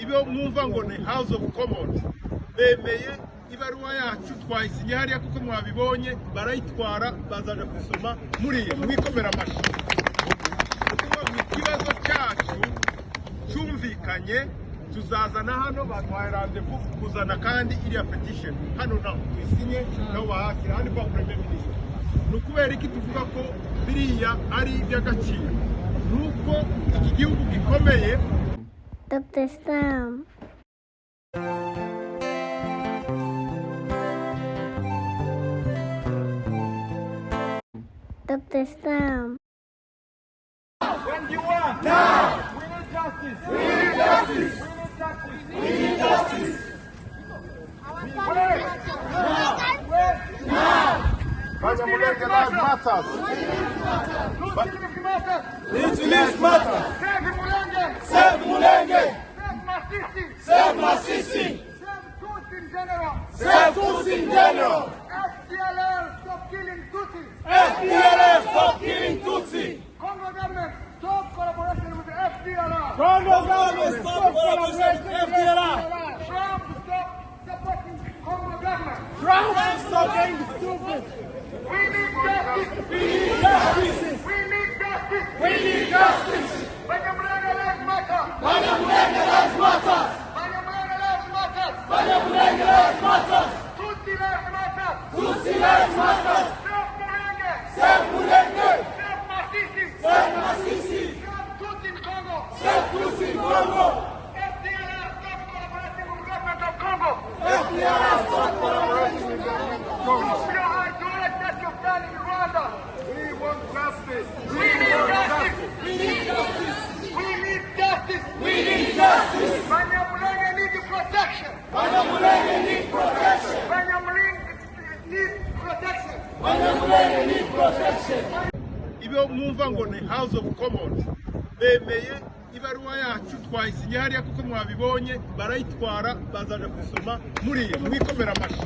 ibyo mwumva ngo ni House of Commons bemeye ibaruwa yacu twayisinye hariya kuko mwabibonye barayitwara bazaje gusoma muriya mwikomera amashyi kuko ikibazo cyacu cyumvikanye tuzazana hano batwaye randevu kuzana kandi iriya petition hano naho tuyisinye naho bahakira hano kwa Premier Minister nukubera iki tuvuga ko biriya ari iby'agaciro nuko iki gihugu gikomeye Dr. Sam. Dr. Sam. When do you want? Now! We need justice! We need justice! We need justice! Now! Banyamulenge lives matters! Lives matters! Save Mulenge! Save Masisi! Save Tutsi in general! FDLR, stop killing Tutsi! FDLR, stop killing Tutsi! Congo government, stop collaboration with the FDLR! Congo government, stop collaboration with FDLR! Trump, stop supporting Congo government! Trump, stop being stupid! We need justice! We need justice! We need justice! We need justice! Banyamulenge lives matter! Banyamulenge lives matter! Banyamulenge lives matter! Banyamulenge lives matter! Tutsi lives matter! Tutsi lives matter! Save Mulenge! Save Mulenge! Save Masisi! Save Masisi! Save Tutsi in Congo! Save Tutsi in Congo! FDLR, stop collaborating with the government of Congo! FDLR, stop collaborating with the government of Congo! We want justice! We need justice! We need justice! We need justice! We need justice! Banyamulenge need protection! Banyamulenge need protection! Banyamulenge need protection! Banyamulenge need protection! Ibyo mwumva ngo ni House of Commons bemeye ibaruwa yacu twayisinye hariya kuko mwabibonye barayitwara bazaje gusoma muriya mwikomera amashyi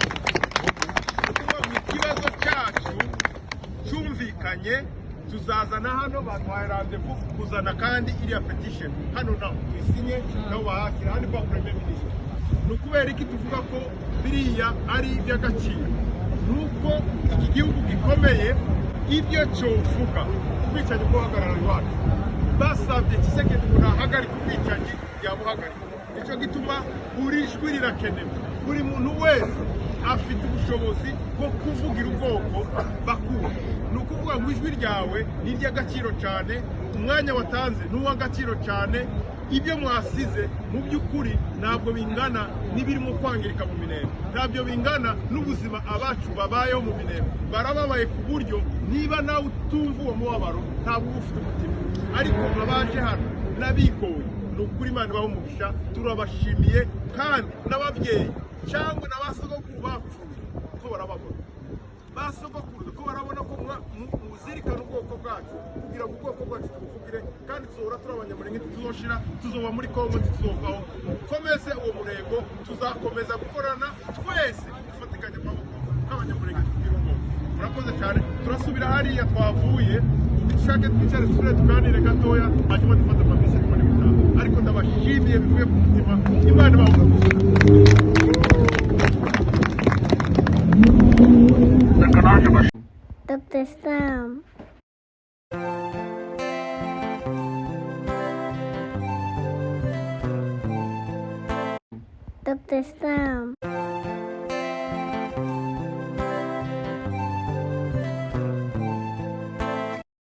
kuko ikibazo cyacu cyumvikanye tuzazana hano batwaye randevu kuzana kandi iriya petition hano naho tuyisinye naho bahakira hano kwa Premier Minister nukubera iki tuvuga ko biriya ari iby'agaciro nuko iki gihugu gikomeye ibyo cyovuga ubwicanyi bw'uhagarara iwacu basabye Tshisekedi ngo nahagarike ubwicanyi yabuhagarika nicyo gituma buri jwi rirakenewe buri muntu wese afite ubushobozi bwo kuvugira ubwoko bakuru ni ukuvuga ngo ijwi ryawe ni iry'agaciro cyane umwanya watanze ni uw'agaciro cyane ibyo mwasize mu by'ukuri ntabwo bingana n'ibirimo kwangirika mu minembwe ntabyo bingana n'ubuzima abacu babayeho mu minembwe barababaye ku buryo niba nawe utumva uwo mubabaro ntabwo uba ufite umutima ariko abaje hano n'abigoye ni ukuri Imana ibahe umugisha turabashimiye kandi n'ababyeyi cyangwa n'abasogokuru bapfuye ko barababona basogokuru ko barabona ko muzirikana ubwoko bwacu kugira ngo ubwoko bwacu tubuvugire kandi tuzohora turi abanyamulenge tuzoshira tuzoba muri Kongo tuzovaho komeze uwo murego tuzakomeza gukorana twese dufatikanye amaboko nk'abanyamulenge tugira ubwoko murakoze cyane turasubira hariya twavuye dushake twicare tusubire tuganire gatoya hanyuma dufate amabisi nyuma n'ibitaha ariko ndabashimiye bivuye ku mutima Imana ibahe umugisha Dr. Sam. Dr. Sam.